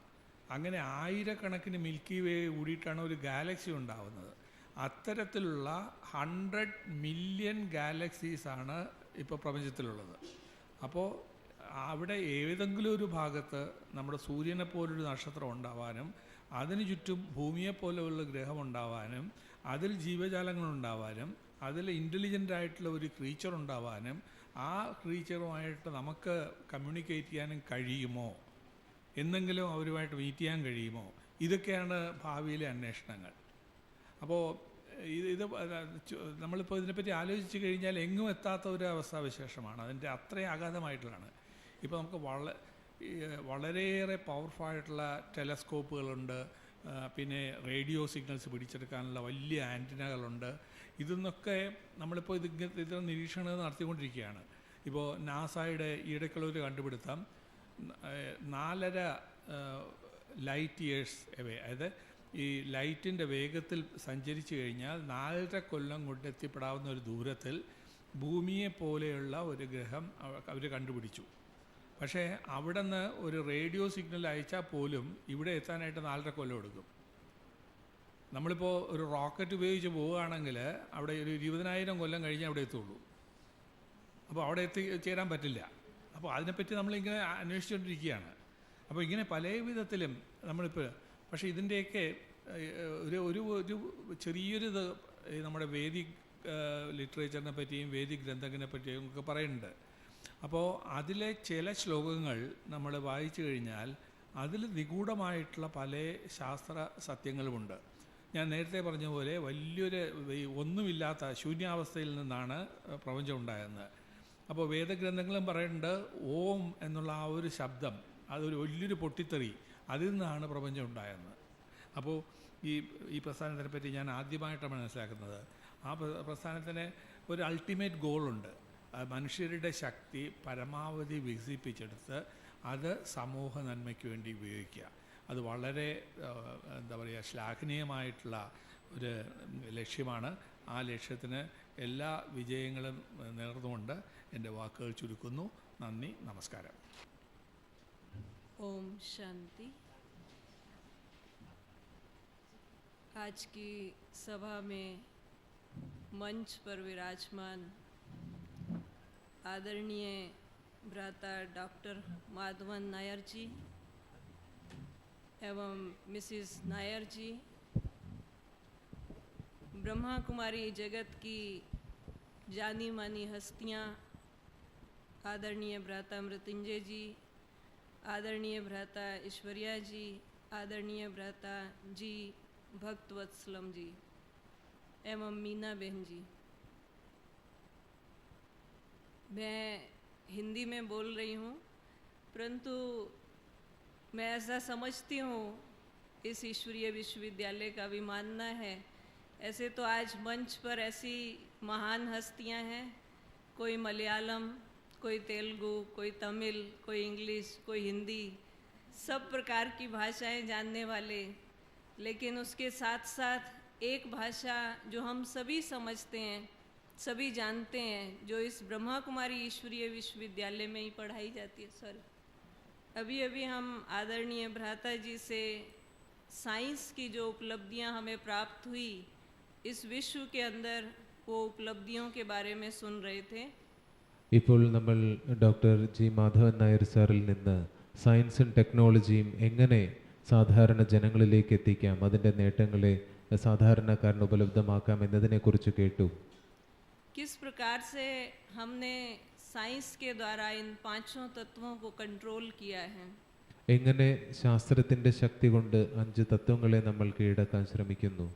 അങ്ങനെ ആയിരക്കണക്കിന് മിൽക്കി വേ കൂടിയിട്ടാണ് ഒരു ഗാലക്സി ഉണ്ടാവുന്നത്. അത്തരത്തിലുള്ള 100 മില്യൺ ഗാലക്സീസാണ് ഇപ്പോൾ പ്രപഞ്ചത്തിലുള്ളത്. അപ്പോൾ അവിടെ ഏതെങ്കിലും ഒരു ഭാഗത്ത് നമ്മുടെ സൂര്യനെ പോലൊരു നക്ഷത്രം ഉണ്ടാവാനും അതിന് ചുറ്റും ഭൂമിയെപ്പോലെയുള്ള ഗ്രഹം ഉണ്ടാവാനും അതിൽ ജീവജാലങ്ങൾ ഉണ്ടാവാനും അതിൽ ഇൻ്റലിജൻ്റ് ആയിട്ടുള്ള ഒരു ക്രീച്ചർ ഉണ്ടാവാനും ആ ക്രീച്ചറുമായിട്ട് നമുക്ക് കമ്മ്യൂണിക്കേറ്റ് ചെയ്യാനും കഴിയുമോ, എന്തെങ്കിലും അവരുമായിട്ട് മീറ്റ് ചെയ്യാൻ കഴിയുമോ, ഇതൊക്കെയാണ് ഭാവിയിലെ അന്വേഷണങ്ങൾ. അപ്പോൾ ഇത് നമ്മളിപ്പോൾ ഇതിനെപ്പറ്റി ആലോചിച്ച് കഴിഞ്ഞാൽ എങ്ങും എത്താത്ത ഒരു അവസ്ഥാവിശേഷമാണ്. അതിൻ്റെ അത്രയും അഗാധമായിട്ടുള്ളതാണ്. ഇപ്പോൾ നമുക്ക് വളരെയേറെ പവർഫുള്ളായിട്ടുള്ള ടെലസ്കോപ്പുകളുണ്ട്, പിന്നെ റേഡിയോ സിഗ്നൽസ് പിടിച്ചെടുക്കാനുള്ള വലിയ ആൻറ്റിനകളുണ്ട്. ഇതിന്നൊക്കെ നമ്മളിപ്പോൾ ഇതിൻ്റെ നിരീക്ഷണം നടത്തിക്കൊണ്ടിരിക്കുകയാണ്. ഇപ്പോൾ നാസയുടെ ഈയിടയ്ക്കുള്ളൊരു കണ്ടുപിടുത്തം 4.5 ലൈറ്റ് ഇയേഴ്സ് എവേ, അതായത് ഈ ലൈറ്റിൻ്റെ വേഗത്തിൽ സഞ്ചരിച്ചു കഴിഞ്ഞാൽ 4.5 കൊല്ലം കൊണ്ട് എത്തിപ്പെടാവുന്ന ഒരു ദൂരത്തിൽ ഭൂമിയെ പോലെയുള്ള ഒരു ഗ്രഹം അവർ കണ്ടുപിടിച്ചു. പക്ഷേ അവിടെ നിന്ന് ഒരു റേഡിയോ സിഗ്നൽ അയച്ചാൽ പോലും ഇവിടെ എത്താനായിട്ട് 4.5 കൊല്ലം എടുക്കും. നമ്മളിപ്പോൾ ഒരു റോക്കറ്റ് ഉപയോഗിച്ച് പോവുകയാണെങ്കിൽ അവിടെ ഒരു 20,000 കൊല്ലം കഴിഞ്ഞേ അവിടെ എത്തുള്ളൂ. അപ്പോൾ അവിടെ എത്തിച്ചേരാൻ പറ്റില്ല. അപ്പോൾ അതിനെപ്പറ്റി നമ്മളിങ്ങനെ അന്വേഷിച്ചുകൊണ്ടിരിക്കുകയാണ്. അപ്പോൾ ഇങ്ങനെ പല വിധത്തിലും നമ്മളിപ്പോൾ, പക്ഷേ ഇതിൻ്റെയൊക്കെ ഒരു ചെറിയൊരു ഇത് നമ്മുടെ വേദിക് ലിറ്ററേച്ചറിനെ പറ്റിയും വേദിക് ഗ്രന്ഥങ്ങളെ പറ്റിയും ഒക്കെ പറയുന്നുണ്ട്. അപ്പോൾ അതിലെ ചില ശ്ലോകങ്ങൾ നമ്മൾ വായിച്ചു കഴിഞ്ഞാൽ അതിൽ നിഗൂഢമായിട്ടുള്ള പല ശാസ്ത്ര സത്യങ്ങളുമുണ്ട്. ഞാൻ നേരത്തെ പറഞ്ഞ പോലെ വലിയൊരു ഒന്നുമില്ലാത്ത ശൂന്യാവസ്ഥയിൽ നിന്നാണ് പ്രപഞ്ചം ഉണ്ടായെന്ന്. അപ്പോൾ വേദഗ്രന്ഥങ്ങളും പറയുന്നുണ്ട് ഓം എന്നുള്ള ആ ഒരു ശബ്ദം, അതൊരു വലിയൊരു പൊട്ടിത്തെറി, അതിൽ നിന്നാണ് പ്രപഞ്ചം ഉണ്ടായെന്ന്. അപ്പോൾ ഈ പ്രസ്ഥാനത്തിനെ പറ്റി ഞാൻ ആദ്യമായിട്ടാണ് മനസ്സിലാക്കുന്നത്. ആ പ്രസ്ഥാനത്തിന് ഒരു അൾട്ടിമേറ്റ് ഗോളുണ്ട്. മനുഷ്യരുടെ ശക്തി പരമാവധി വികസിപ്പിച്ചെടുത്ത് അത് സമൂഹ നന്മയ്ക്ക് വേണ്ടി ഉപയോഗിക്കുക. അത് വളരെ എന്താ പറയുക, ശ്ലാഘനീയമായിട്ടുള്ള ഒരു ലക്ഷ്യമാണ്. ആ ലക്ഷ്യത്തിന് എല്ലാ വിജയങ്ങളും നേർന്നുകൊണ്ട് എൻ്റെ വാക്കുകൾ ചുരുക്കുന്നു. നന്ദി, നമസ്കാരം.
ओम शांति। आज की सभा में मंच पर विराजमान आदरणीय भ्राता डॉक्टर माधवन नायर जी एवं मिसिस नायर जी, ब्रह्मा कुमारी जगत की जानी मानी हस्तियाँ आदरणीय भ्राता मृत्युंजय जी, आदरणीय भ्राता ईश्वरिया जी, आदरणीय भ्राता जी भक्तवत्सलम जी एवं मीना बहन जी। मैं हिंदी में बोल रही हूँ, परंतु मैं ऐसा समझती हूँ, इस ईश्वरीय विश्वविद्यालय का भी मानना है, ऐसे तो आज मंच पर ऐसी महान हस्तियाँ हैं, कोई मलयालम, कोई तेलुगु, कोई तमिल, कोई इंग्लिश, कोई हिंदी, सब प्रकार की भाषाएं जानने वाले, लेकिन उसके साथ साथ एक भाषा जो हम सभी समझते हैं, सभी जानते हैं, जो इस ब्रह्मा कुमारी ईश्वरीय विश्वविद्यालय में ही पढ़ाई जाती है। अभी अभी हम आदरणीय भ्राता जी से साइंस की जो उपलब्धियां हमें प्राप्त हुई, इस विश्व के अंदर वो उपलब्धियों के बारे में सुन रहे थे।
ഇപ്പോൾ നമ്മൾ ഡോക്ടർ ജി മാധവൻ നായർ സാറിൽ നിന്ന് സയൻസും ടെക്നോളജിയും എങ്ങനെ സാധാരണ ജനങ്ങളിലേക്ക് എത്തിക്കാം, അതിൻ്റെ നേട്ടങ്ങളെ സാധാരണക്കാരന് ഉപലബ്ധമാക്കാം എന്നതിനെക്കുറിച്ച് കേട്ടു.
किस प्रकार से हमने साइंस के द्वारा इन 5 तत्वों को कंट्रोल किया है,
എങ്ങനെ ശാസ്ത്രത്തിൻ്റെ ശക്തി കൊണ്ട് 5 തത്വങ്ങളെ നമ്മൾ കീഴടക്കാൻ ശ്രമിക്കുന്നു.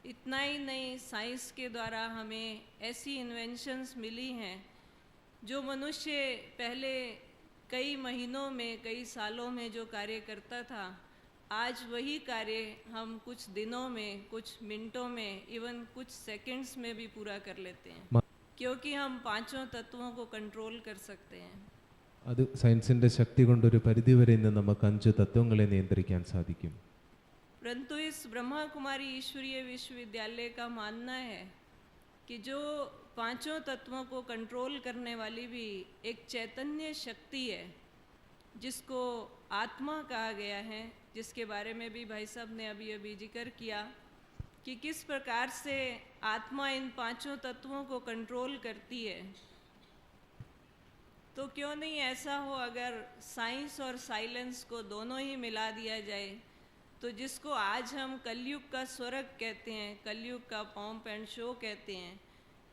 इतना ही नहीं, साइंस के द्वारा हमें ऐसी इन्वेंशंस मिली हैं जो मनुष्य पहले कई महीनों में, कई सालों में जो कार्य करता था, आज वही कार्य हम कुछ दिनों में, कुछ मिनटों में, इवन कुछ सेकंड्स में भी पूरा कर लेते हैं, क्योंकि हम 5 तत्वों को कंट्रोल कर सकते हैं।
അത് സയൻസിൻ്റെ ശക്തി കൊണ്ടൊരു പരിധിവരെ ഇന്ന് നമുക്ക് 5 തത്വങ്ങളെ നിയന്ത്രിക്കാൻ സാധിക്കും.
परंतु इस ब्रह्मा कुमारी ईश्वरीय विश्वविद्यालय का मानना है कि जो पांचों तत्वों को कंट्रोल करने वाली भी एक चैतन्य शक्ति है, जिसको आत्मा कहा गया है, जिसके बारे में भी भाई साहब ने अभी अभी जिक्र किया कि किस प्रकार से आत्मा इन पांचों तत्वों को कंट्रोल करती है। तो क्यों नहीं ऐसा हो अगर साइंस और साइलेंस को दोनों ही मिला दिया जाए, तो जिसको आज हम कलयुग का स्वर्ग कहते हैं, कलयुग का पॉम्प एंड शो कहते हैं,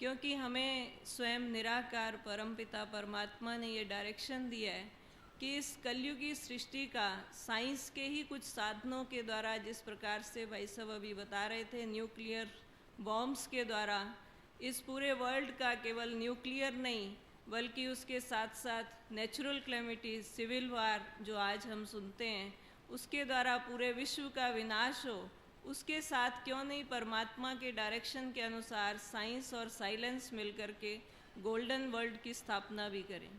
क्योंकि हमें स्वयं निराकार परमपिता परमात्मा ने ये डायरेक्शन दिया है कि इस कलयुगी सृष्टि का साइंस के ही कुछ साधनों के द्वारा, जिस प्रकार से भाई साहब अभी बता रहे थे, न्यूक्लियर बॉम्ब्स के द्वारा इस पूरे वर्ल्ड का केवल न्यूक्लियर नहीं बल्कि उसके साथ साथ नेचुरल क्लेमिटीज, सिविल वार जो आज हम सुनते हैं, उसके द्वारा पूरे विश्व का विनाश हो, उसके साथ क्यों नहीं परमात्मा के डायरेक्शन के अनुसार साइंस और साइलेंस मिलकर के गोल्डन वर्ल्ड की स्थापना भी करें।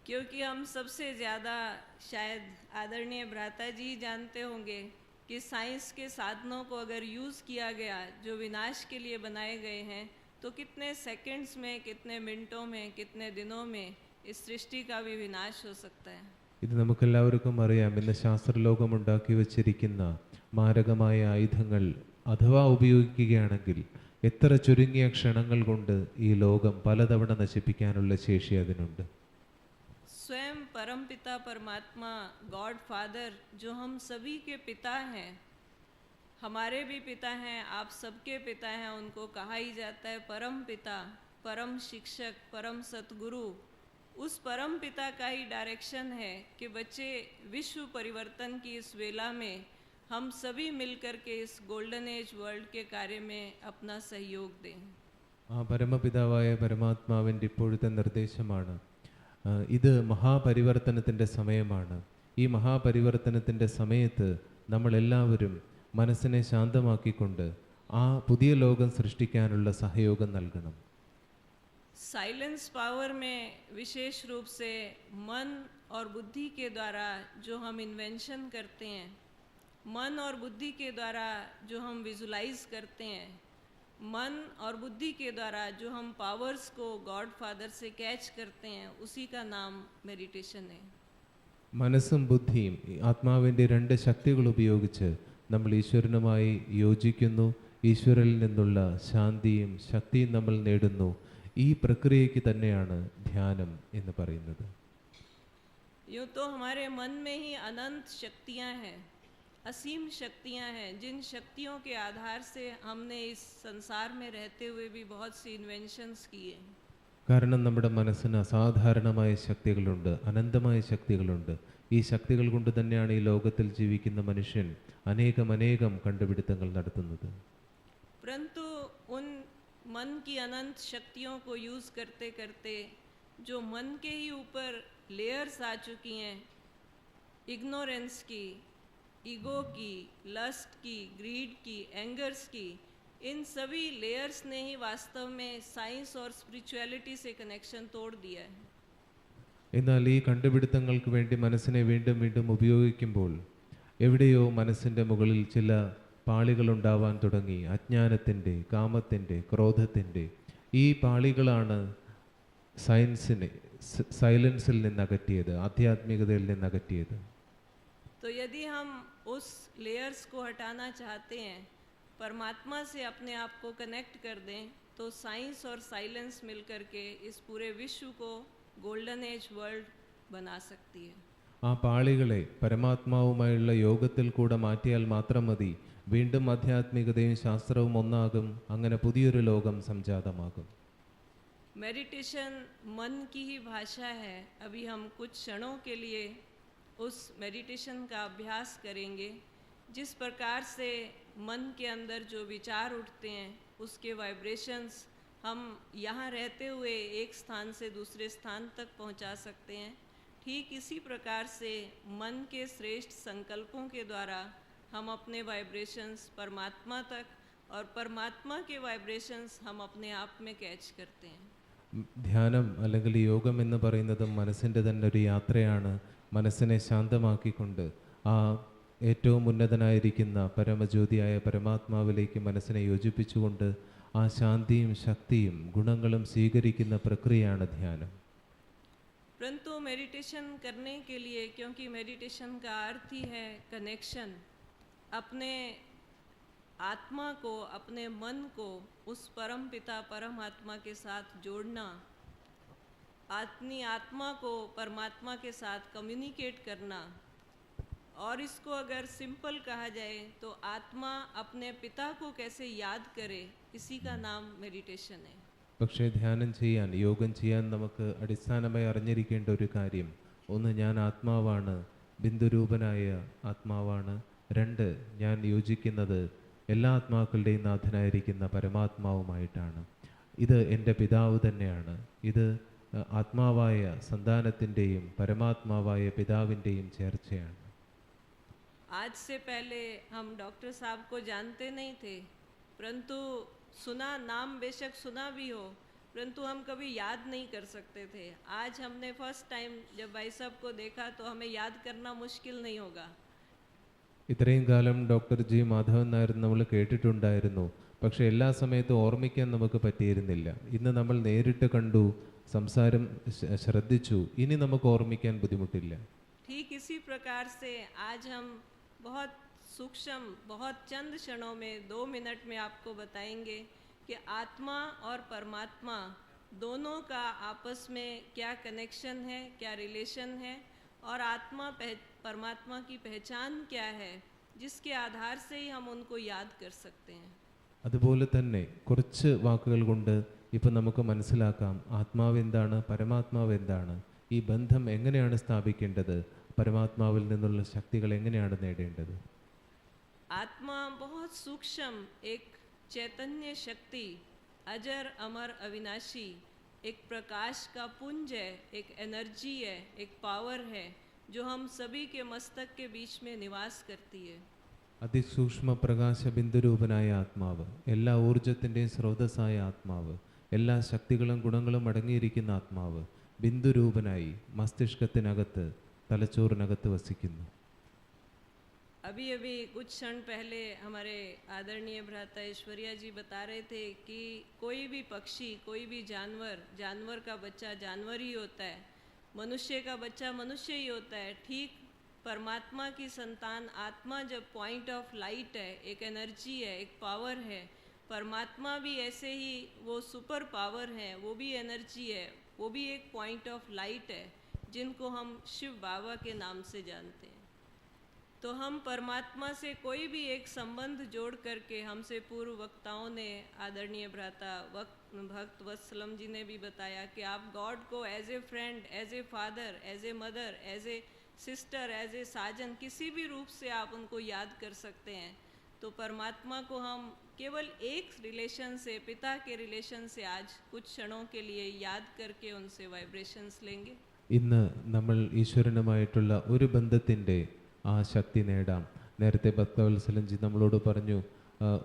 क्योंकि हम सबसे ज़्यादा शायद आदरणीय भ्राता जी जानते होंगे कि साइंस के साधनों को अगर यूज़ किया गया जो विनाश के लिए बनाए गए हैं, तो कितने सेकंड्स में, कितने मिनटों में, कितने दिनों में इस सृष्टि का भी विनाश हो सकता है।
ഇത് നമുക്കെല്ലാവർക്കും അറിയാം. ഇന്ന് ശാസ്ത്രലോകം ഉണ്ടാക്കി വച്ചിരിക്കുന്ന മാരകമായ ആയുധങ്ങൾ അഥവാ ഉപയോഗിക്കുകയാണെങ്കിൽ എത്ര ചുരുങ്ങിയ ക്ഷണങ്ങൾ കൊണ്ട് ഈ ലോകം പലതവണ നശിപ്പിക്കാനുള്ള ശേഷി അതിനുണ്ട്.
स्वयं परमपिता परमात्मा गॉड फादर जो हम सभी के पिता हैं, हमारे भी पिता हैं, आप सबके पिता हैं, उनको कहा ही जाता है परम पिता, परम शिक्षक, परम सतगुरु। उस परम पिता का ही डायरेक्शन है कि बच्चे विश्व परिवर्तन की इस वेला में हम सभी मिलकर के इस गोल्डन एज वर्ल्ड के कार्य में अपना सहयोग दें।
ആ പരമപിതാവായ പരമാത്മാവിൻ്റെ ഇപ്പോഴത്തെ നിർദ്ദേശമാണ്, ഇത് മഹാപരിവർത്തനത്തിൻ്റെ സമയമാണ്. ഈ മഹാപരിവർത്തനത്തിൻ്റെ സമയത്ത് നമ്മളെല്ലാവരും മനസ്സിനെ ശാന്തമാക്കിക്കൊണ്ട് ആ പുതിയ ലോകം സൃഷ്ടിക്കാനുള്ള സഹയോഗം നൽകണം.
साइलेंस पावर में विशेष रूप से मन और बुद्धि के द्वारा जो हम इन्वेंशन करते हैं, मन और बुद्धि के द्वारा जो हम विजुलाइज करते हैं, मन और बुद्धि के द्वारा जो हम पावर्स को गॉड फादर से कैच करते हैं, उसी का नाम मेडिटेशन है।
മനസ്സും ബുദ്ധിയും ആത്മാവിൻ്റെ 2 ശക്തികൾ ഉപയോഗിച്ച് നമ്മൾ ഈശ്വരനുമായി യോജിക്കുന്നു. ഈശ്വരനിൽ നിന്നുള്ള ശാന്തിയും ശക്തിയും നമ്മൾ നേടുന്നു. ഈ പ്രക്രിയയ്ക്ക് തന്നെയാണ് ധ്യാനം എന്ന് പറയുന്നത്.
यूँ तो हमारे मन में ही अनंत शक्तियाँ हैं, असीम शक्तियाँ हैं, जिन शक्तियों के आधार से हमने इस संसार में रहते हुए भी बहुत सी इन्वेंशंस किए।
കാരണം നമ്മുടെ മനസ്സിന് അസാധാരണമായ ശക്തികളുണ്ട്, അനന്തമായ ശക്തികളുണ്ട്. ഈ ശക്തികൾ കൊണ്ട് തന്നെയാണ് ഈ ലോകത്തിൽ ജീവിക്കുന്ന മനുഷ്യൻ അനേകം കണ്ടുപിടുത്തങ്ങൾ നടത്തുന്നത്.
परंतु उन मन की अनंत शक्तियों को यूज़ करते करते जो मन के ही ऊपर लेयर्स आ चुकी हैं, इग्नोरेंस की, ईगो की, लस्ट की, ग्रीड की, एंगर्स की, इन सभी लेयर्स ने ही वास्तव में साइंस और स्पिरिचुअलिटी से कनेक्शन तोड़ दिया है।
എന്നാൽ ഈ കണ്ടുപിടുത്തങ്ങൾക്ക് വേണ്ടി മനസ്സിനെ വീണ്ടും വീണ്ടും ഉപയോഗിക്കുമ്പോൾ എവിടെയോ മനസ്സിൻ്റെ മുകളിൽ ചില പാളികൾ ഉണ്ടാവാൻ തുടങ്ങി. അജ്ഞാനത്തിൻ്റെ, കാമത്തിൻ്റെ, ക്രോധത്തിൻ്റെ ഈ പാളികളാണ് സൈലൻസിൽ നിന്നകറ്റിയത്, ആധ്യാത്മികതയിൽ നിന്നകറ്റിയത്.
तो यदि हम उस लेयर्स को हटाना चाहते हैं, परमात्मा से अपने आप को कनेक्ट कर दें, तो साइंस और साइलेंस मिलकर के इस पूरे विश्व को गोल्डन एज वर्ल्ड बना सकती है।
ആ പാളികളെ പരമാത്മാവുമായുള്ള യോഗത്തിൽ കൂടെ മാറ്റിയാൽ മാത്രം മതി, വീണ്ടും ആധ്യാത്മികതയും ശാസ്ത്രവും ഒന്നാകും. അങ്ങനെ പുതിയൊരു ലോകം സംജാതമാകും.
मेडिटेशन मन की ही भाषा है। अभी हम कुछ क्षणों के लिए उस मेडिटेशन का अभ्यास करेंगे। जिस प्रकार से मन के अंदर जो विचार उठते हैं, उसके वाइब्रेशंस हम यहाँ रहते हुए एक स्थान से दूसरे स्थान तक पहुँचा सकते हैं, ठीक इसी प्रकार से मन के श्रेष्ठ संकल्पों के द्वारा हम अपने वाइब्रेशंस परमात्मा तक और परमात्मा के वाइब्रेशंस हम अपने आप में कैच करते हैं।
ധ്യാനം അല്ലെങ്കിൽ യോഗം എന്ന് പറയുന്നതും മനസ്സിൻ്റെ തന്നെ ഒരു യാത്രയാണ്. മനസ്സിനെ ശാന്തമാക്കിക്കൊണ്ട് ആ ഏറ്റവും ഉന്നതനായിരിക്കുന്ന പരമജ്യോതിയായ പരമാത്മാവിലേക്ക് മനസ്സിനെ യോജിപ്പിച്ചുകൊണ്ട് ആ ശാന്തിയും ശക്തിയും ഗുണങ്ങളും സ്വീകരിക്കുന്ന പ്രക്രിയയാണ് ധ്യാനം.
परंतु मेडिटेशन करने के लिए, क्योंकि मेडिटेशन का अर्थ ही है कनेक्शन, अपने आत्मा को, अपने मन को उस परम पिता परमात्मा के साथ जोड़ना, अपनी आत्मा को परमात्मा के साथ कम्युनिकेट करना, और इसको अगर सिंपल कहा जाए तो आत्मा अपने पिता को कैसे याद करे, इसी का नाम मेडिटेशन है.
പക്ഷേ ധ്യാനം ചെയ്യാൻ, യോഗം ചെയ്യാൻ നമുക്ക് അടിസ്ഥാനമായി അറിഞ്ഞിരിക്കേണ്ട ഒരു കാര്യം, ഒന്ന്, ഞാൻ ആത്മാവാണ്, ബിന്ദുരൂപനായ ആത്മാവാണ്. രണ്ട്, ഞാൻ യോജിക്കുന്നത് എല്ലാ ആത്മാക്കളുടെയും നാഥനായിരിക്കുന്ന പരമാത്മാവുമായിട്ടാണ്. ഇത് എൻ്റെ പിതാവ് തന്നെയാണ്. ഇത് ആത്മാവായ സന്താനത്തിൻ്റെയും പരമാത്മാവായ പിതാവിൻ്റെയും ചേർച്ചയാണ്.
आज से पहले हम डॉक्टर साहब को जानते नहीं थे, परंतु सुना, नाम बेशक सुना भी हो, परंतु हम कभी याद नहीं कर सकते थे. आज हमने फर्स्ट टाइम जब भाई साहब को देखा तो हमें याद करना मुश्किल नहीं होगा.
ഇത്രയും കാലം ഡോക്ടർ ജി മാധവൻ നായർ നമ്മൾ കേട്ടിട്ടുണ്ടായിരുന്നു, പക്ഷേ എല്ലാ സമയത്തും ഓർമ്മിക്കാൻ നമുക്ക് പറ്റിയിരുന്നില്ല. ഇന്ന് നമ്മൾ നേരിട്ട് കണ്ടു, സംസാരം ശ്രദ്ധിച്ചു, ഇനി നമുക്ക് ഓർമ്മിക്കാൻ ബുദ്ധിമുട്ടില്ല.
ठीक इसी प्रकार से आज हम बहुत सूक्ष्म, बहुत चंद क्षणों में 2 मिनट में आपको बताएंगे कि आत्मा और परमात्मा दोनों का आपस में क्या कनेक्शन है, क्या रिलेशन है, और आत्मा परमात्मा की पहचान क्या है, जिसके आधार से ही हम उनको याद कर सकते हैं.
അതുപോലെ തന്നെ കുറച്ച് വാക്കുകൾ കൊണ്ട് ഇപ്പം നമുക്ക് മനസ്സിലാക്കാം ആത്മാവ് എന്താണ്, പരമാത്മാവ് എന്താണ്, ഈ ബന്ധം എങ്ങനെയാണ് സ്ഥാപിക്കേണ്ടത്, പരമാത്മാവിൽ നിന്നുള്ള ശക്തികൾ എങ്ങനെയാണ് നേടേണ്ടത്.
आत्मा बहुत सूक्ष्म एक चैतन्य शक्ति, अजर अमर अविनाशी, एक प्रकाश का पुंज है, एक एनर्जी है, एक पावर है जो हम सभी के मस्तक के बीच में निवास करती है.
അതിസൂക്ഷ്മ പ്രകാശ ബിന്ദുരൂപനായ ആത്മാവ്, എല്ലാ ഊർജത്തിൻ്റെയും സ്രോതസ്സായ ആത്മാവ്, എല്ലാ ശക്തികളും ഗുണങ്ങളും അടങ്ങിയിരിക്കുന്ന ആത്മാവ് ബിന്ദുരൂപനായി മസ്തിഷ്കത്തിനകത്ത്, തലച്ചോറിനകത്ത് വസിക്കുന്നു.
अभी अभी कुछ क्षण पहले हमारे आदरणीय भ्राता ऐश्वर्या जी बता रहे थे कि कोई भी पक्षी, कोई भी जानवर, जानवर का बच्चा जानवर ही होता है, मनुष्य का बच्चा मनुष्य ही होता है. ठीक परमात्मा की संतान आत्मा जब पॉइंट ऑफ लाइट है, एक एनर्जी है, एक पावर है, परमात्मा भी ऐसे ही वो सुपर पावर है, वो भी एनर्जी है, वो भी एक पॉइंट ऑफ लाइट है, जिनको हम शिव बाबा के नाम से जानते हैं. तो हम परमात्मा से कोई भी एक संबंध जोड़ करके, हमसे पूर्व वक्ताओं ने, आदरणीय भ्राता भक्त वत्सलम जी ने भी बताया कि आप गॉड को as a friend, as a father, as a mother, as a sister, as a साजन, किसी भी रूप से आप उनको याद कर सकते हैं. तो परमात्मा को हम केवल एक रिलेशन से, पिता के रिलेशन से आज कुछ क्षणों के लिए याद करके उनसे वाइब्रेशंस लेंगे.
ഇന്ന് നമ്മൾ ഈശ്വരനുമായിട്ടുള്ള ഒരു ബന്ധത്തിൻ്റെ ആ ശക്തി നേടാം. നേരത്തെ ഭക്തവത്സലൻജി നമ്മളോട് പറഞ്ഞു,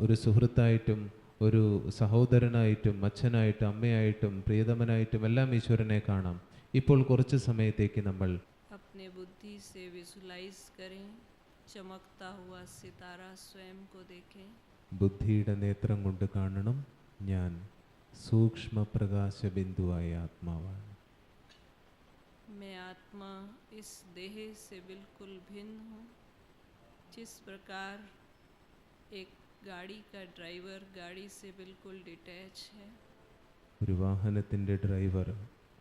ഒരു സുഹൃത്തായിട്ടും ഒരു സഹോദരനായിട്ടും അച്ഛനായിട്ടും അമ്മയായിട്ടും പ്രിയതമനായിട്ടും എല്ലാം ഈശ്വരനെ കാണാം. ഇപ്പോൾ കുറച്ച് സമയത്തേക്ക് നമ്മൾ
अपने बुद्धि से विजुलाइज करें, चमकता हुआ सितारा स्वयं को देखें.
ബുദ്ധിയുടെ നേത്രം കൊണ്ട് കാണണം, ഞാൻ സൂക്ഷ്മ പ്രകാശ ബിന്ദുവായ ആത്മാവാണ്.
मैं आत्मा इस देह से बिल्कुल भिन्न हूँ. जिस प्रकार एक गाड़ी का ड्राइवर गाड़ी से बिल्कुल डिटैच है,
ഒരു വാഹനത്തിൻ്റെ ഡ്രൈവർ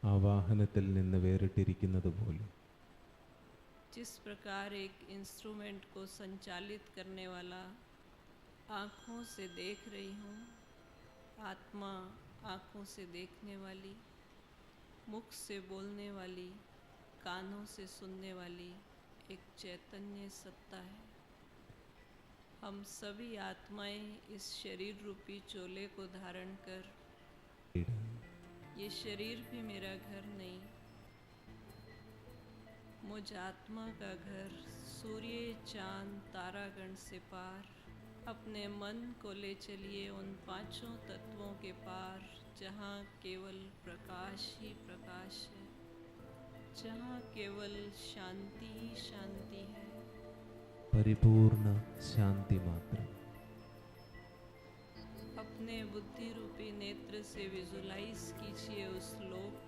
ആ വാഹനത്തിൽ നിന്ന് വേറിട്ടിരിക്കുന്നത് പോലെ,
जिस प्रकार एक इंस्ट्रूमेंट को संचालित करने वाला आँखों से देख रही हूँ, आत्मा आँखों से देखने वाली, मुख से बोलने वाली, कानों से सुनने वाली एक चैतन्य सत्ता है. हम सभी आत्माएं इस शरीर रूपी चोले को धारण कर, ये शरीर भी मेरा घर नहीं, मुझ आत्मा का घर सूर्य चांद तारागण से पार, अपने मन को ले चलिए उन 5 तत्वों के पार जहाँ केवल प्रकाश ही प्रकाश है, जहाँ केवल शांति ही शांति है।
परिपूर्ण शांति मात्र।
अपने बुद्धि रूपी नेत्र से विजुलाइज कीजिए उस लोक